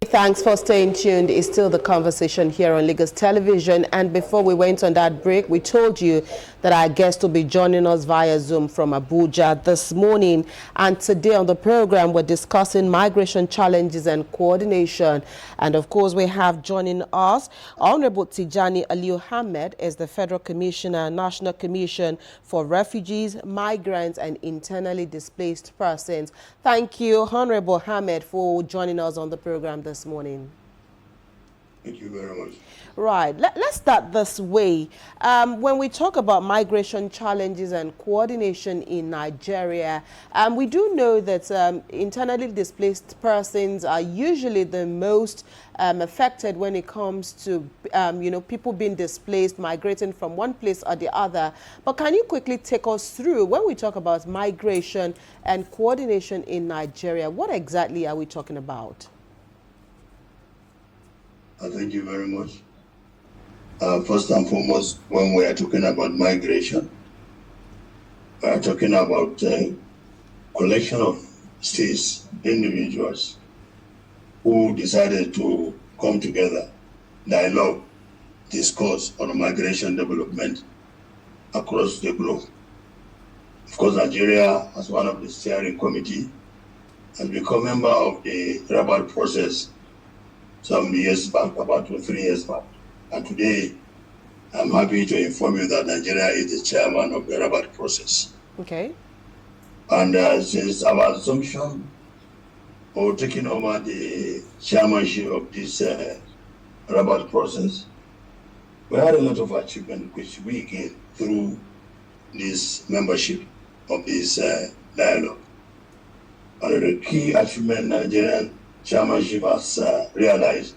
Thanks for staying tuned. It's still the conversation here on Lagos Television. And before we went on that break, we told you that our guest will be joining us via Zoom from Abuja this morning. And today on the program, we're discussing migration challenges and coordination. And of course, we have joining us Honorable Tijani Aliyu Ahmed is the Federal Commissioner, National Commission for Refugees, Migrants, and Internally Displaced Persons. Thank you, Honorable Ahmed, for joining us on the program this morning. Thank you very much. Right. Let's start this way. When we talk about migration challenges and coordination in Nigeria, we do know that internally displaced persons are usually the most affected when it comes to, people being displaced, migrating from one place or the other. But can you quickly take us through, when we talk about migration and coordination in Nigeria, what exactly are we talking about? Thank you very much. First and foremost, when we are talking about migration, we are talking about collection of states, individuals who decided to come together, dialogue, discuss on migration development across the globe. Of course, Nigeria, as one of the steering committee, has become a member of the Rabat process some years back, about 2 or 3 years back. And today, I'm happy to inform you that Nigeria is the chairman of the Rabat process. Okay. And since our assumption or taking over the chairmanship of this Rabat process, we had a lot of achievement which we gained through this membership of this dialogue. And the key achievement Nigerian chairmanship has realized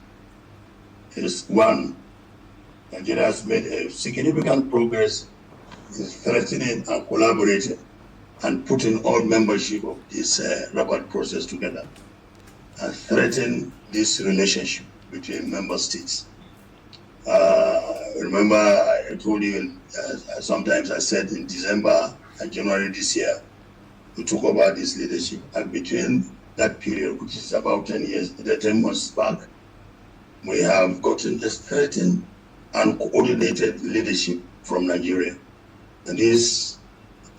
is one, Nigeria has made a significant progress in strengthening and collaborating and putting all membership of this Rabat process together and strengthen this relationship between member states. Remember, I told you, sometimes I said in December and January this year, we took over this leadership, and between that period, which is about 10 months back, we have gotten a strengthened and coordinated leadership from Nigeria. And this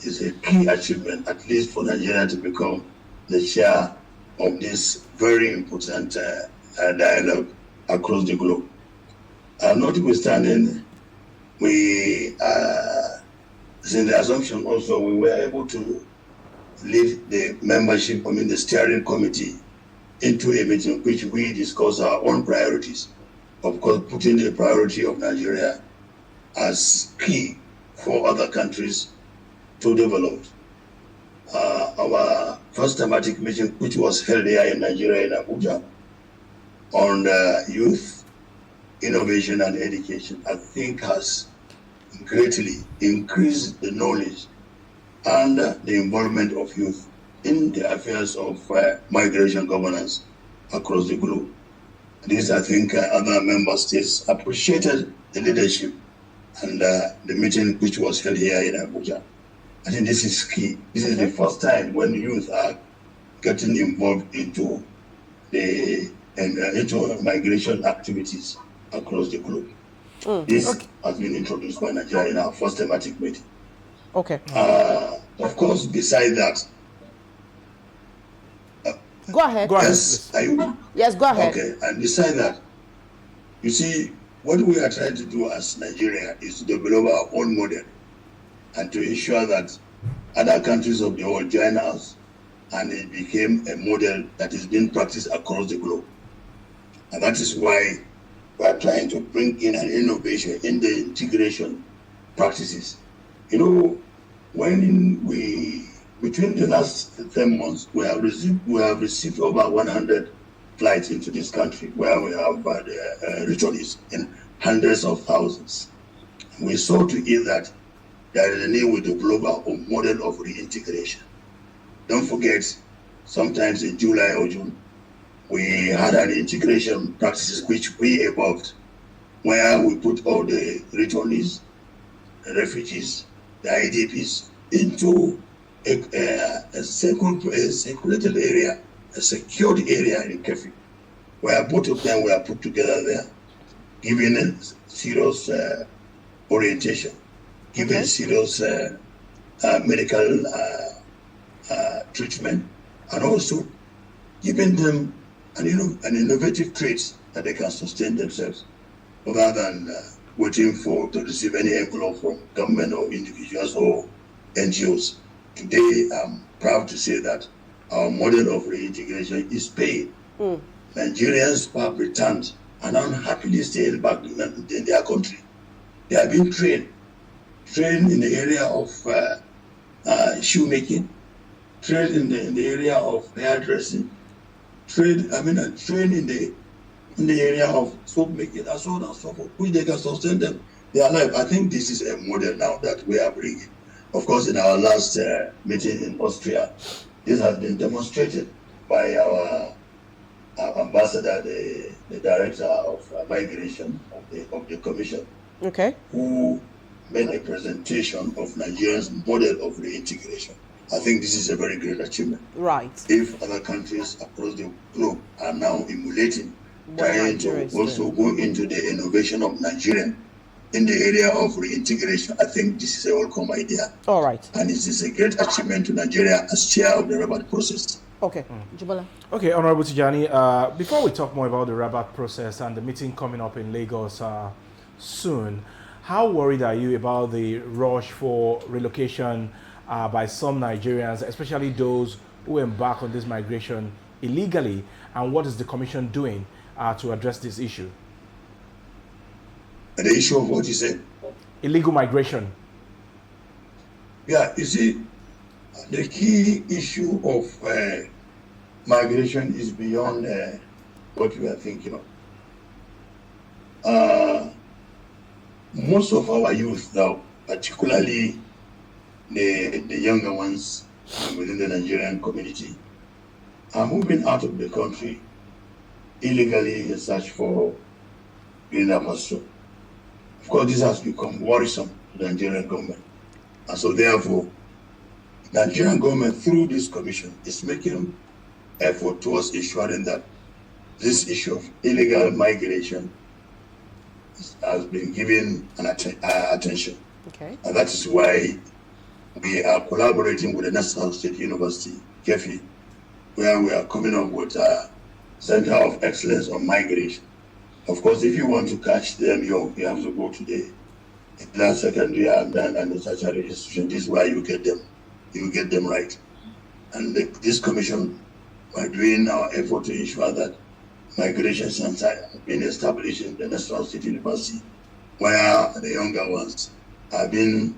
is a key achievement, at least for Nigeria to become the chair of this very important dialogue across the globe. Notwithstanding, we, since the assumption also, we were able to lead the membership, the steering committee, into a meeting which we discuss our own priorities. Of course, putting the priority of Nigeria as key for other countries to develop. Our first thematic meeting, which was held here in Nigeria in Abuja, on youth, innovation and education, I think has greatly increased the knowledge and the involvement of youth in the affairs of migration governance across the globe. This, I think, other member states appreciated the leadership and the meeting which was held here in Abuja. I think this is key. This is the first time when youth are getting involved into the into migration activities across the globe. This has been introduced by Nigeria in our first thematic meeting. Okay. Of course, beside that. Go ahead. Go ahead. Yes, yes, go ahead. Okay, and beside that, you see, what we are trying to do as Nigeria is to develop our own model and to ensure that other countries of the world join us, and it became a model that is being practiced across the globe. And that is why we are trying to bring in an innovation in the integration practices. You know, when between the last 10 months, we have received over 100 flights into this country where we have returnees in hundreds of thousands. We saw to it that there is a need with the global model of reintegration. Don't forget, sometimes in July or June, we had an integration practices which we evolved, where we put all the returnees, the refugees, the IDPs into a circulated area, a secured area in Kefi, where both of them were put together there, given serious orientation, given serious medical treatment, and also giving them an innovative traits that they can sustain themselves, rather than waiting to receive any envelope from government or individuals or NGOs. Today, I'm proud to say that our model of reintegration is paying. Nigerians who have returned and unhappily staying back in their country. They have been trained in the area of shoemaking, trained in the area of hairdressing, trained in the area of soap making, and so on and so forth, which they can sustain them their life. I think this is a model now that we are bringing. Of course, in our last meeting in Austria, this has been demonstrated by our ambassador, the director of migration of the commission, who made a presentation of Nigeria's model of reintegration. I think this is a very great achievement. Right. If other countries across the globe are now emulating, trying to also go into the innovation of Nigeria in the area of reintegration, I think this is a welcome idea. All right. And it is a great achievement to Nigeria as chair of the Rabat process. Okay. Jubala. Okay, Honorable Tijani, before we talk more about the Rabat process and the meeting coming up in Lagos soon, how worried are you about the rush for relocation by some Nigerians, especially those who embark on this migration illegally, and what is the Commission doing to address this issue? The issue of what you said? Illegal migration. Yeah, you see, the key issue of migration is beyond what we are thinking of. Most of our youth now, particularly the younger ones within the Nigerian community, are moving out of the country illegally in search for greener pasture. Of course, this has become worrisome to the Nigerian government. And so therefore, the Nigerian government, through this commission, is making effort towards ensuring that this issue of illegal migration has been given an attention. Okay. And that is why we are collaborating with the National State University, KEFI, where we are coming up with a Center of Excellence on Migration. Of course, if you want to catch them young, you have to go to the secondary and the tertiary institution. This is where you get them. You get them right. And this commission, by doing our effort to ensure that migration center being established in the National State University, where the younger ones have been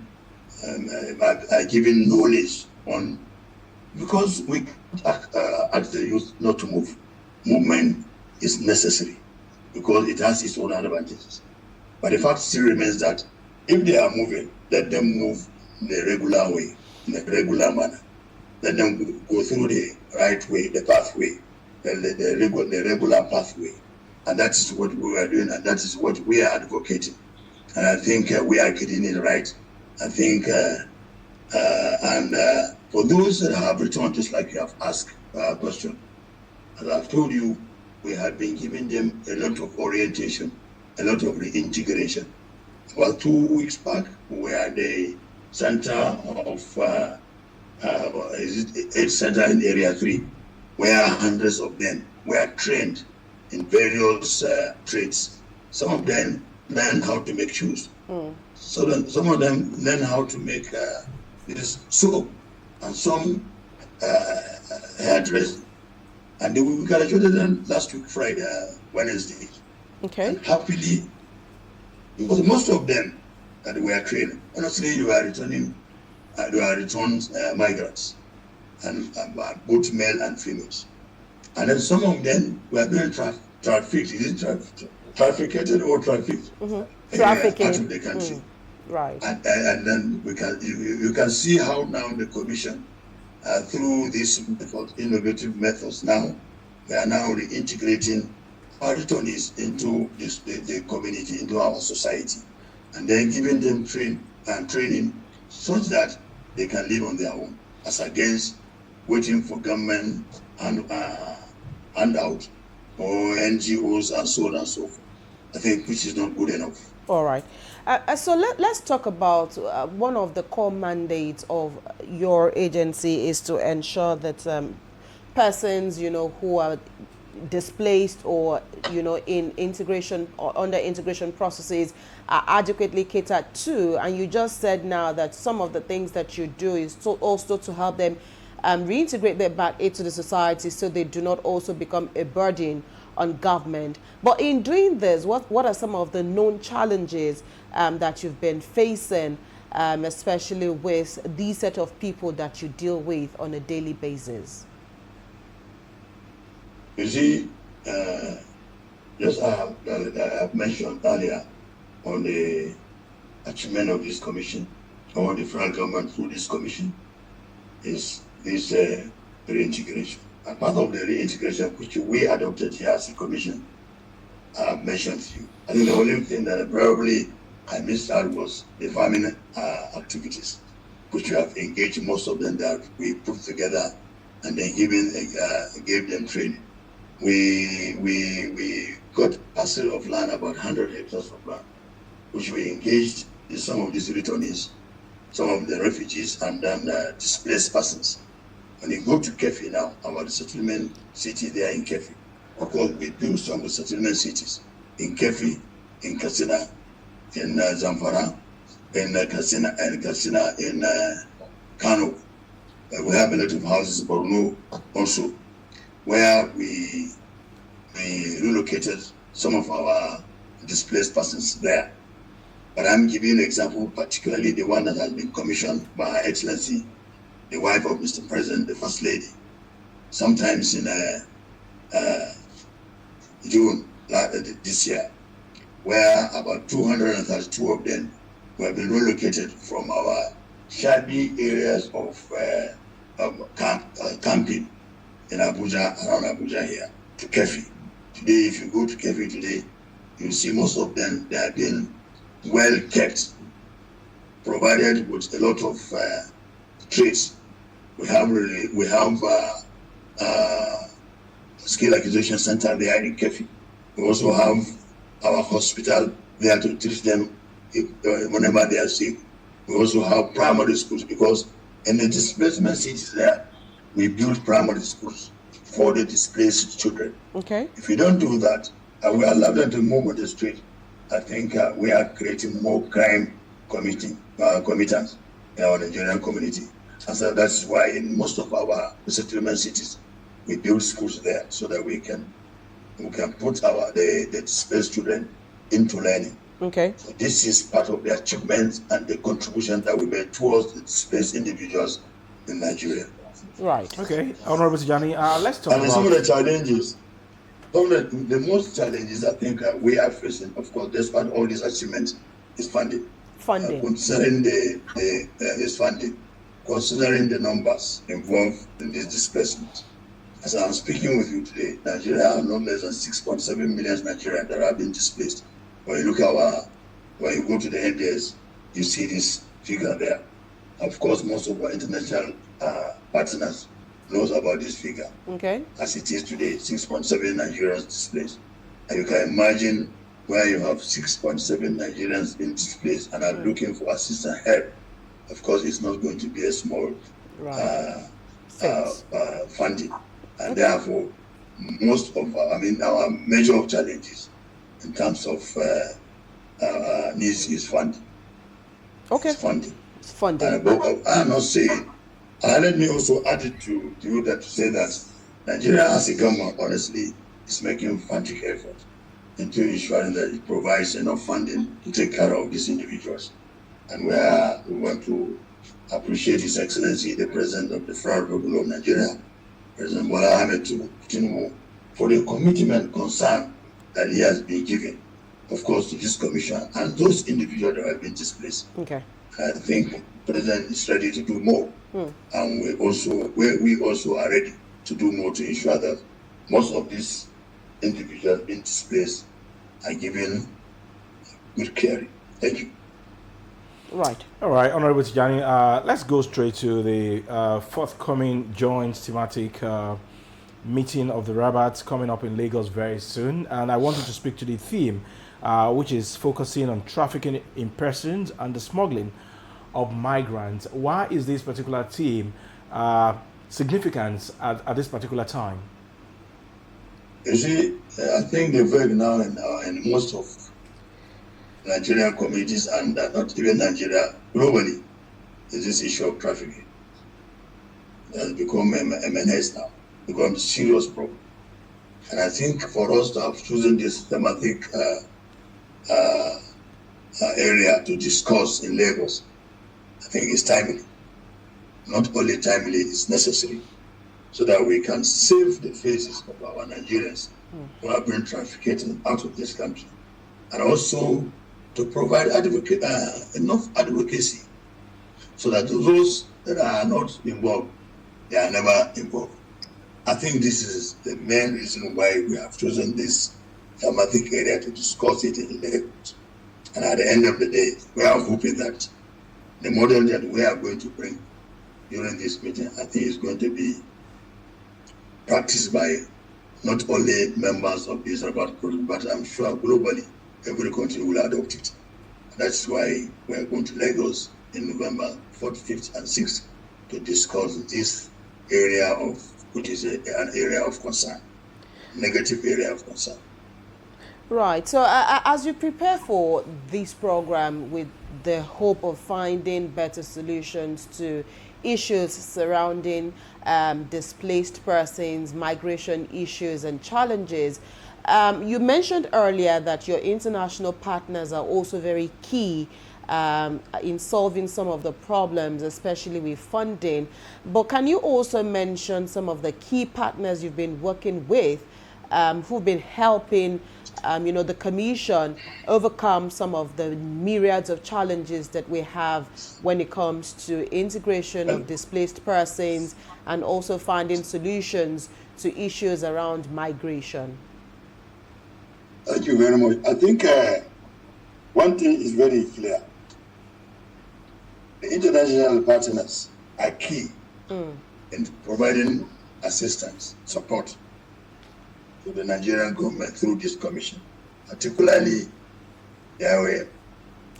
given knowledge on, because we ask the youth not to move. Movement is necessary because it has its own advantages. But the fact still remains that if they are moving, let them move in a regular way, in a regular manner. Let them go through the right way, the pathway, the regular pathway. And that is what we are doing, and that is what we are advocating. And I think we are getting it right. I think, for those that have returned, just like you have asked a question, as I've told you, we have been giving them a lot of orientation, a lot of reintegration. Well, 2 weeks back, we were at the center of center in Area 3, where hundreds of them were trained in various trades. Some of them learned how to make shoes. So then some of them learned how to make this soap, and some hairdressing. And we graduated them last week, Wednesday. Okay. And happily, because most of them that were trained, honestly, they were returning, returned migrants, and both male and females. And then some of them were being trafficked. Is it trafficked or trafficked? Trafficking. Out of the country. Right. And then you can see how now the commission, through these innovative methods now, we are now reintegrating our returnees into the community, into our society, and then giving them training such that they can live on their own, as against waiting for government and handout or NGOs and so on and so forth. I think which is not good enough. All right. So let's talk about one of the core mandates of your agency is to ensure that persons, who are displaced or, in integration or under integration processes are adequately catered to. And you just said now that some of the things that you do is also to help them reintegrate them back into the society so they do not also become a burden on government. But in doing this, what are some of the known challenges that you've been facing, especially with these set of people that you deal with on a daily basis? You see, just I have mentioned earlier on the achievement of this commission, or the federal government through this commission, is this reintegration. And part of the reintegration which we adopted here as a commission, I have mentioned to you. I think the only thing that probably I missed out was the farming activities, which we have engaged most of them that we put together and then gave them training. We got a parcel of land, about 100 hectares of land, which we engaged in some of these returnees, some of the refugees, and then displaced persons. When you go to Kefi now, our settlement city there in Kefi, of course, we built some settlement cities in Kefi, in Katsina, in Zamfara, in Katsina, in Kano. We have a lot of houses in Borno also, where we relocated some of our displaced persons there. But I'm giving you an example, particularly the one that has been commissioned by Her Excellency, the wife of Mr. President, the First Lady, sometimes in June this year, where about 232 of them were being relocated from our shabby areas of camping in Abuja, around Abuja here, to Kefi. Today, if you go to Kefi today, you see most of them, they have been well kept, provided with a lot of traits. We have skill acquisition center there in Kefi. We also have our hospital there to treat them whenever they are sick. We also have primary schools, because in the displacement cities there, we build primary schools for the displaced children. Okay. If we don't do that, and we allow them to move on the street, I think we are creating more crime committants in our Nigerian community. And so that's why in most of our settlement cities, we build schools there so that we can put the displaced children into learning. Okay. So this is part of the achievement and the contribution that we made towards the displaced individuals in Nigeria. Right. Okay, Honorable Tijani, let's talk And about some of the challenges. The most challenges I think we are facing, of course, despite all these achievements, is funding. Funding. Considering is funding, considering the numbers involved in this displacement. As I'm speaking with you today, Nigeria have no less than 6.7 million Nigerians that have been displaced. When you look at when you go to the NDS, you see this figure there. Of course, most of our international partners knows about this figure. Okay. As it is today, 6.7 Nigerians displaced. And you can imagine where you have 6.7 Nigerians being displaced and are looking for assistance help. Of course, it's not going to be a small funding. And therefore, most of our major challenges in terms of needs is funding. Okay. It's funding. It's funding. But I'm not saying, let me also add it to you that to say that Nigeria as a government, honestly, is making frantic effort into ensuring that it provides enough funding to take care of these individuals. And we want to appreciate His Excellency, the President of the Federal Republic of Nigeria, President Bola Ahmed Tinubu for the commitment concern that he has been given, of course, to this commission and those individuals that have been displaced. Okay. I think the President is ready to do more, and we also are ready to do more to ensure that most of these individuals being displaced are given good care. Thank you. Right. All right, Honorable Tijani, let's go straight to the forthcoming joint thematic meeting of the Rabat coming up in Lagos very soon. And I wanted to speak to the theme, which is focusing on trafficking in persons and the smuggling of migrants. Why is this particular theme significant at this particular time? You see, I think the very now and most of Nigerian communities and not even Nigeria, globally, is this issue of trafficking. It has become a menace now, become a serious problem. And I think for us to have chosen this thematic area to discuss in Lagos, I think it's timely. Not only timely, it's necessary, so that we can save the faces of our Nigerians who have been trafficked out of this country, and also to provide enough advocacy so that those that are not involved, they are never involved. I think this is the main reason why we have chosen this thematic area to discuss it in Lagos. And at the end of the day, we are hoping that the model that we are going to bring during this meeting, I think is going to be practiced by not only members of this Rabat group, but I'm sure globally every country will adopt it. That's why we are going to Lagos in November 4th, 5th, and 6th to discuss this area which is an area of concern, negative area of concern. Right. So as you prepare for this program with the hope of finding better solutions to issues surrounding displaced persons, migration issues and challenges, you mentioned earlier that your international partners are also very key in solving some of the problems, especially with funding. But can you also mention some of the key partners you've been working with who've been helping the Commission overcome some of the myriads of challenges that we have when it comes to integration of displaced persons and also finding solutions to issues around migration? Thank you very much. I think one thing is very clear. The international partners are key in providing assistance, support to the Nigerian government through this commission, particularly the IOM,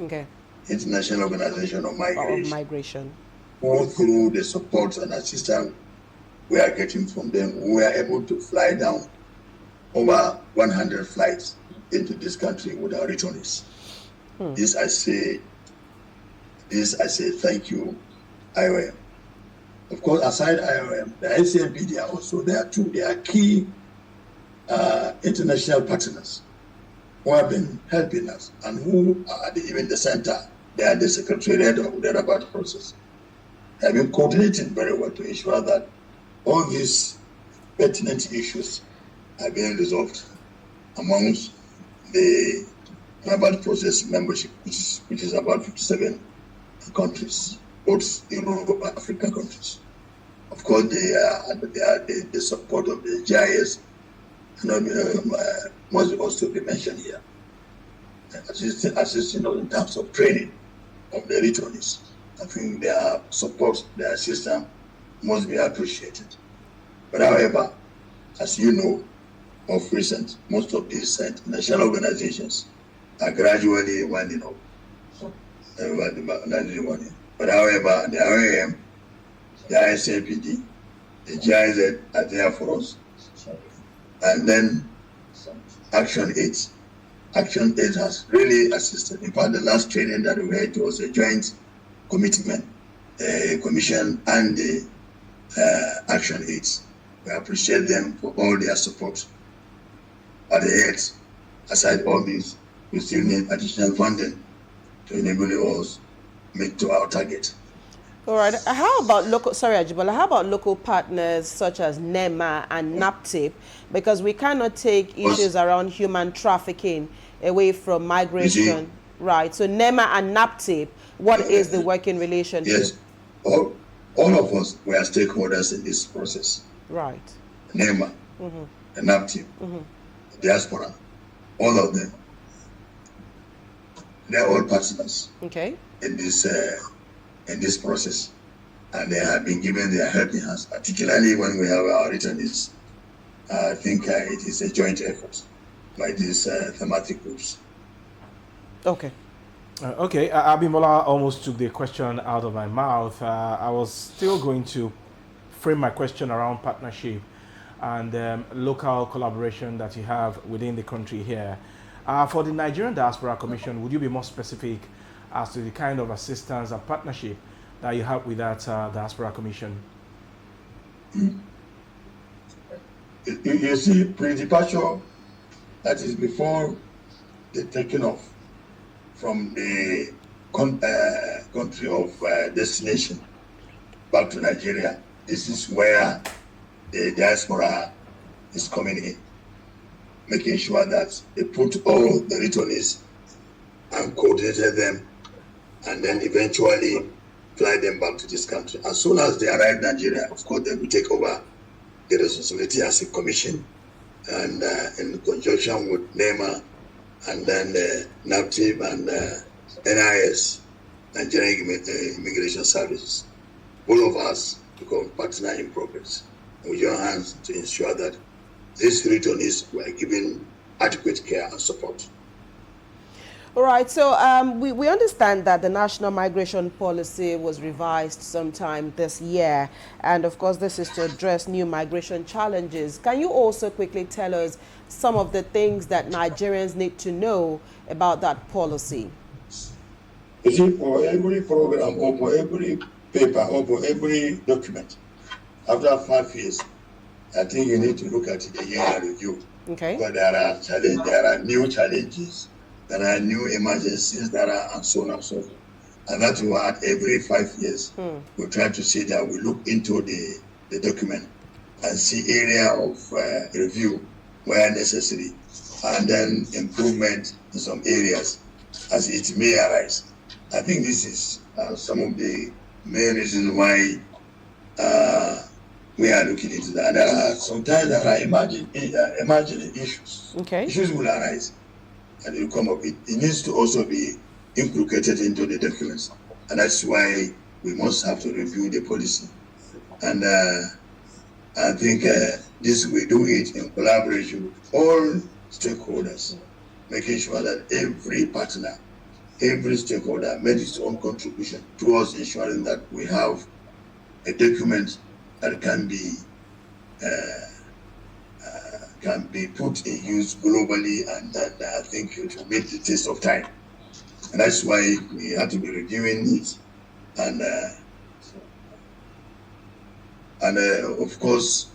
Okay. International Organization of Migration. All through the support and assistance we are getting from them, we are able to fly down over 100 flights into this country with our returnees. This I say thank you, IOM. Of course, aside IOM, the ICMPD are also there too. They are key international partners who have been helping us and who are even the center. They are the secretariat of the Rabat process. They have been coordinating very well to ensure that all these pertinent issues are being resolved amongst the Rabat process membership, which is about 57 countries, both Europe and African countries. Of course, they are the support of the GIS, must also be mentioned here. Assisting in terms of training of the returnees. I think their support, their assistance must be appreciated. But however, as you know, of recent, most of these international organizations are gradually winding up. But however, the IOM, the ISAPD, the GIZ are there for us. And then Action 8. Action 8 has really assisted. In fact, the last training that we had was a joint commitment, commission and the Action 8. We appreciate them for all their support. But yet, aside all this, we still need additional funding to enable us meet to our target. All right. How about local? Sorry, Ajibola. How about local partners such as NEMA and NAPTIP? Because we cannot take Because issues around human trafficking away from you see, migration, right? So NEMA and NAPTIP, what is the working relationship? yes, all of us were stakeholders in this process. Right. NEMA, the NAP team, diaspora, all of them, they're all partners Okay. in this process, and they have been given their helping hands, particularly when we have our returnees. I think it is a joint effort by these thematic groups. Okay. Okay, Abimbola almost took the question out of my mouth. I was still going to frame my question around partnership and local collaboration that you have within the country here. For the Nigerian Diaspora Commission, would you be more specific as to the kind of assistance and partnership that you have with that Diaspora Commission? You see, pre-departure, that is before the taking off from the country of destination back to Nigeria. This is where the diaspora is coming in, making sure that they put all the returnees and coordinated them, and then eventually fly them back to this country. As soon as they arrive in Nigeria, of course, they will take over the responsibility as a commission, and in conjunction with NEMA, and then NAPTIP and NIS, Nigerian Immigration Services. All of us become partner in progress. We join hands to ensure that these returnees were given adequate care and support. All right, so we understand that the National Migration Policy was revised sometime this year, and of course this is to address new migration challenges. Can you also quickly tell us some of the things that Nigerians need to know about that policy? You see, for every program or for every paper or for every document, after 5 years, I think you need to look at it again and review. Okay. Because there are new challenges, there are new emergencies, and so on and so forth. And that's why every 5 years, we try to see that we look into the document and see area of review where necessary, and then improvement in some areas as it may arise. I think this is some of the main reasons why we are looking into that. There are sometimes there are emerging issues. Okay. Issues will arise and it will come up. It needs to also be inculcated into the documents, and that's why we must have to review the policy. And I think this we do it in collaboration with all stakeholders, making sure that every partner, every stakeholder made its own contribution towards ensuring that we have a document that can be put in use globally, and that I think it will make the test of time. And that's why we have to be reviewing it, and of course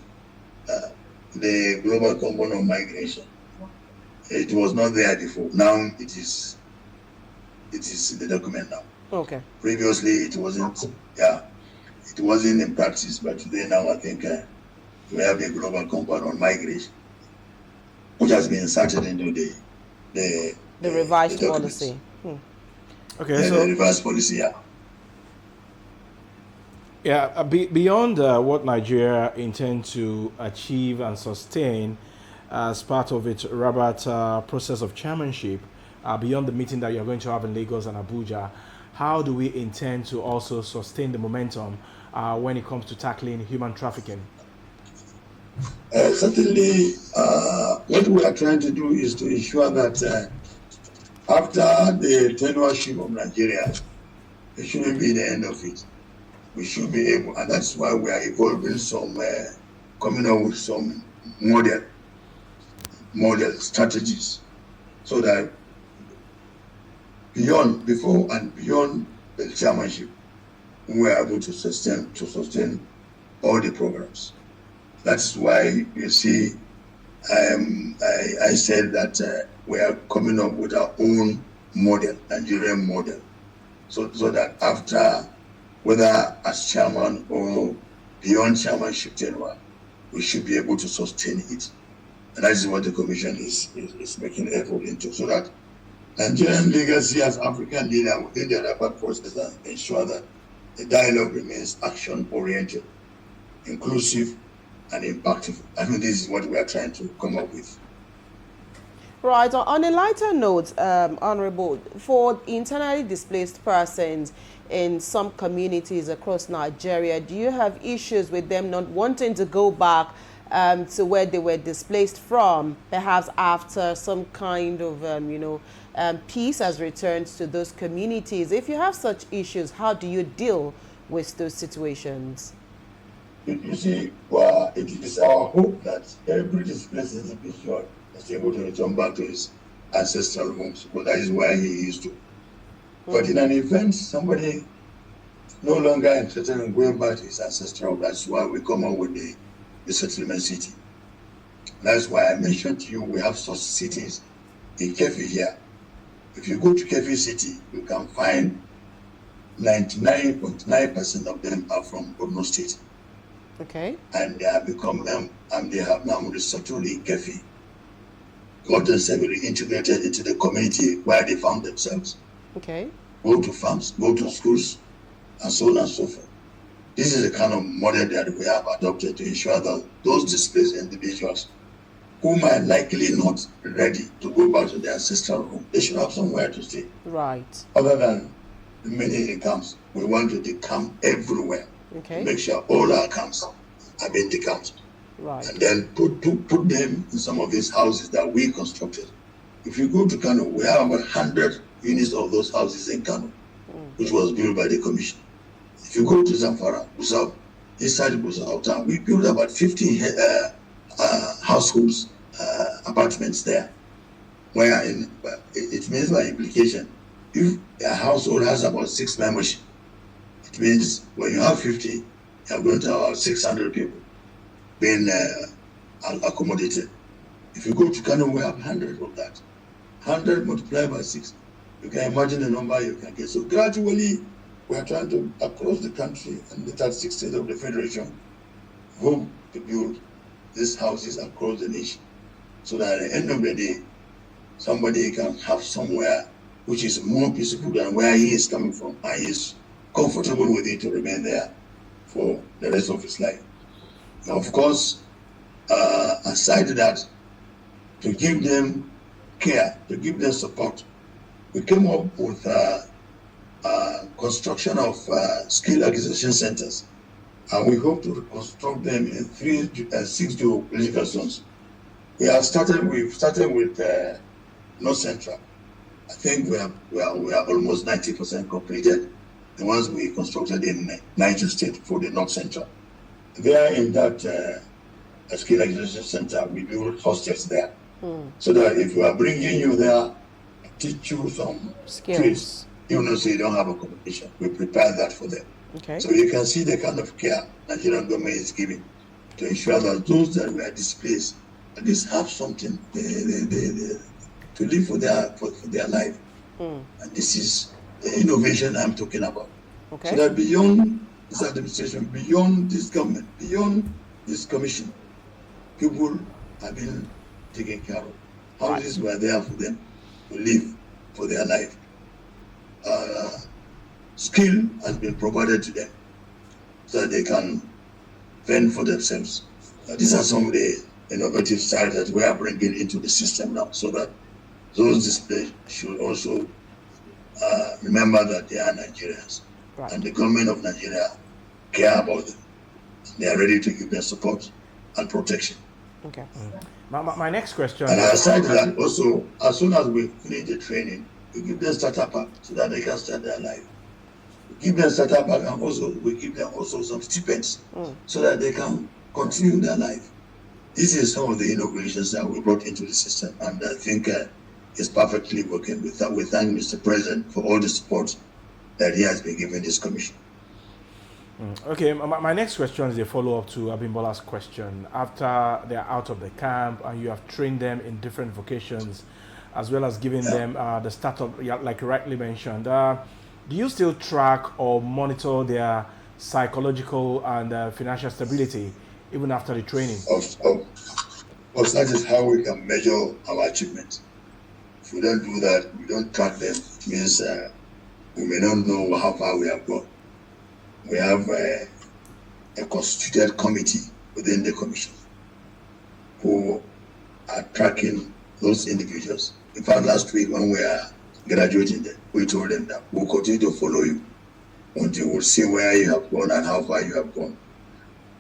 the global component of migration. It was not there before. Now it is in the document now. Okay. Previously it wasn't. Yeah, it wasn't in practice, but today now I think we have a global component on migration, which has been inserted into the revised the policy. Okay, so so the revised policy. Yeah. Yeah, beyond what Nigeria intends to achieve and sustain as part of its Rabat process of chairmanship, beyond the meeting that you're going to have in Lagos and Abuja, how do we intend to also sustain the momentum when it comes to tackling human trafficking? Certainly, what we are trying to do is to ensure that after the tenureship of Nigeria, it shouldn't be the end of it. We should be able, and that's why we are evolving some, coming up with some model strategies, so that before and beyond the chairmanship, we are able to sustain all the programs. That's why you see, I said that we are coming up with our own model, Nigerian model, so that after whether as chairman or beyond chairmanship tenure, we should be able to sustain it. And that is what the commission is making effort into, so that Nigerian legacy as African leader within the rapid process and ensure that the dialogue remains action-oriented, inclusive, and impactful. I think this is what we are trying to come up with. Right. On a lighter note, Honorable, for internally displaced persons in some communities across Nigeria, do you have issues with them not wanting to go back to where they were displaced from, perhaps after some kind of, peace has returned to those communities? If you have such issues, how do you deal with those situations? You see, well, it is our hope that every displaced individual is able to return back to his ancestral homes, because that is where he used to. But in an event, somebody no longer interested in going back to his ancestral, that's why we come up with the settlement city. That's why I mentioned to you, we have such cities in Kefi here. If you go to Kefi city, you can find 99.9% of them are from Borno State. Okay. And they have become and they have now resettled in Kefi. Got themselves integrated into the community where they found themselves. Okay. Go to farms, go to schools, and so on and so forth. This is the kind of model that we have adopted to ensure that those displaced individuals who might likely not be ready to go back to their ancestral home, they should have somewhere to stay. Right. Other than the many camps, we want to decamp everywhere. Okay. Make sure all our camps have been decamped. Right. And then put them in some of these houses that we constructed. If you go to Kano, we have about 100 units of those houses in Kano, which was built by the commission. If you go to Zamfara, Gusau, inside Gusau town, we built about 50 households, apartments there. Where it means by implication, if a household has about 6 members, it means when you have 50, you are going to have about 600 people being accommodated. If you go to Kano, we have 100 of that. 100 multiplied by 6. You can imagine the number you can get. So gradually, we are trying to, across the country and the 36 states of the Federation, hope to build these houses across the nation, so that at the end of the day, somebody can have somewhere which is more peaceful than where he is coming from, and he is comfortable with it to remain there for the rest of his life. Now, of course, aside that, to give them care, to give them support, we came up with construction of skill acquisition centers, and we hope to reconstruct them in 6 geopolitical zones. We've started with North Central. I think we are almost 90% completed. The ones we constructed in Niger State for the North Central. There in that skill acquisition center, we build hostels there, so that if we are bringing you there, teach you some skills, even though you don't have accommodation, we prepare that for them. Okay. So you can see the kind of care Nigerian government is giving to ensure that those that were displaced at least have something to live for their life. And this is the innovation I'm talking about. Okay. So that beyond this administration, beyond this government, beyond this commission, people have been taken care of. Houses were there for them to live for their life. Skill has been provided to them so that they can fend for themselves. These are some of the innovative styles that we are bringing into the system now, so that those displaced should also remember that they are Nigerians, and the government of Nigeria care about them. They are ready to give their support and protection. Okay. My next question. And aside that, also, as soon as we finish the training, we give them starter pack so that they can start their life. We give them starter pack, and also we give them also some stipends so that they can continue their life. This is some of the innovations that we brought into the system, and I think it's perfectly working. We thank Mr. President for all the support that he has been giving this commission. Okay, my next question is a follow-up to Abimbola's question. After they're out of the camp and you have trained them in different vocations, as well as giving them the startup, like you rightly mentioned, Do you still track or monitor their psychological and financial stability even after the training? Of that is how we can measure our achievements. If we don't do that, we don't track them, it means we may not know how far we have gone. We have a constituted committee within the commission who are tracking those individuals. In fact, last week when we are graduating them, we told them that we'll continue to follow you until we'll see where you have gone and how far you have gone.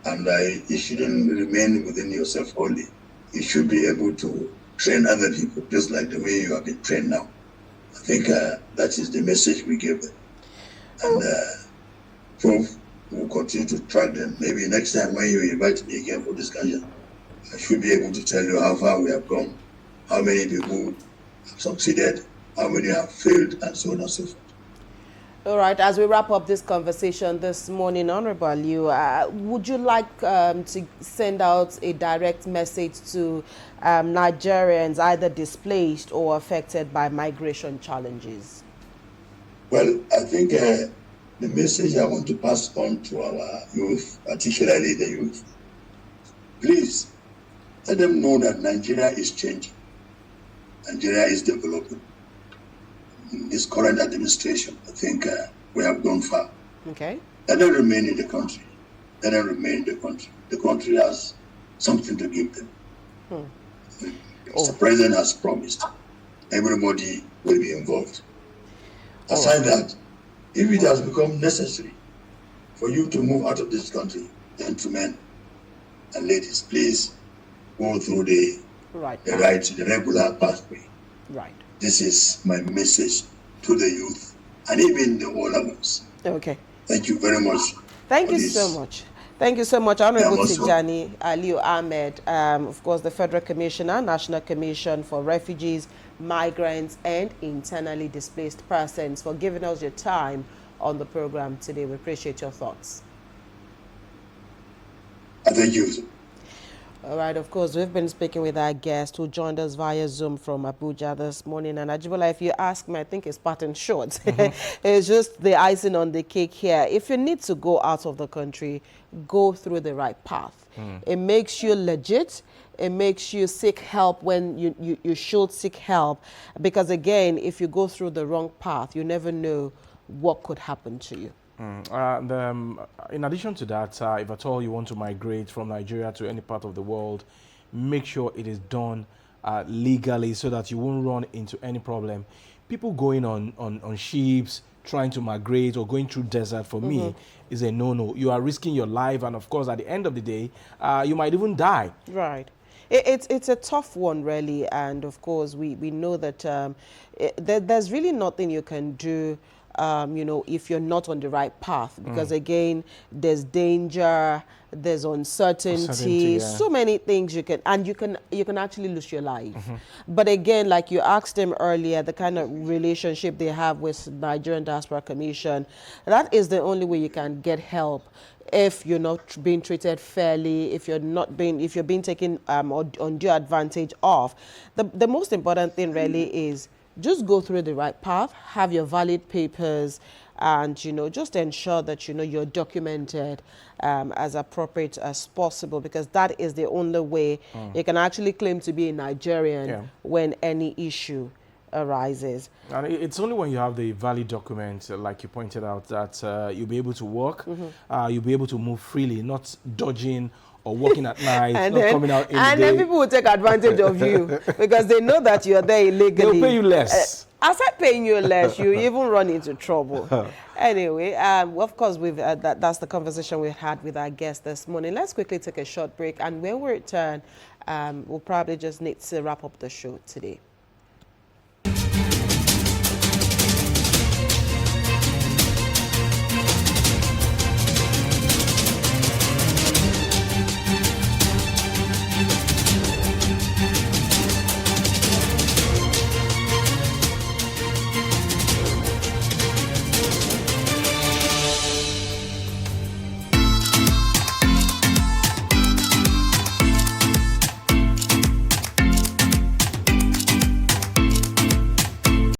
And you shouldn't remain within yourself only. You should be able to train other people, just like the way you have been trained now. I think that is the message we give them. And we'll continue to track them. Maybe next time when you invite me again for discussion, I should be able to tell you how far we have gone, how many people have succeeded, how many have failed, and so on and so forth. All right, as we wrap up this conversation this morning, Honorable Liu, would you like to send out a direct message to Nigerians either displaced or affected by migration challenges? Well, I think the message I want to pass on to our youth, particularly the youth, please let them know that Nigeria is changing. Nigeria is developing. In this current administration, I think we have gone far. Okay. Let them remain in the country. Let them remain in the country. The country has something to give them. The president has promised everybody will be involved. Aside that, if it has become necessary for you to move out of this country, gentlemen and ladies, please go through the regular pathway. Right. This is my message to the youth and even the older ones. Okay. Thank you very much. Thank you so much. Thank you so much, Honorable Tijani Aliu Ahmed, of course, the Federal Commissioner, National Commission for Refugees, Migrants, and Internally Displaced Persons, for giving us your time on the program today. We appreciate your thoughts. Thank you. All right, of course, we've been speaking with our guest who joined us via Zoom from Abuja this morning. And Ajibola, if you ask me, I think it's part and short. It's just the icing on the cake here. If you need to go out of the country, go through the right path. It makes you legit. It makes you seek help when you should seek help. Because again, if you go through the wrong path, you never know what could happen to you. In addition to that, if at all you want to migrate from Nigeria to any part of the world, make sure it is done legally so that you won't run into any problem. People going on ships, trying to migrate or going through desert, for me, is a no-no. You are risking your life, and of course, at the end of the day, you might even die. Right. It's a tough one, really, and of course, we know that there's really nothing you can do you know, if you're not on the right path, because again, there's danger, there's uncertainty, so many things you can actually lose your life. But again, like you asked him earlier, the kind of relationship they have with Nigerian Diaspora Commission, that is the only way you can get help. If you're not being treated fairly, if you're being taken undue advantage of, the most important thing really is just go through the right path, have your valid papers, and, you know, just ensure that, you know, you're documented as appropriate as possible, because that is the only way you can actually claim to be a Nigerian when any issue arises. And it's only when you have the valid document, like you pointed out, that you'll be able to work, you'll be able to move freely, not dodging or working at night, coming out in the day. And then people will take advantage of you because they know that you're there illegally. They'll pay you less. Aside paying you less, you even run into trouble. Anyway, of course, that's the conversation we had with our guest this morning. Let's quickly take a short break, and when we return, we'll probably just need to wrap up the show today.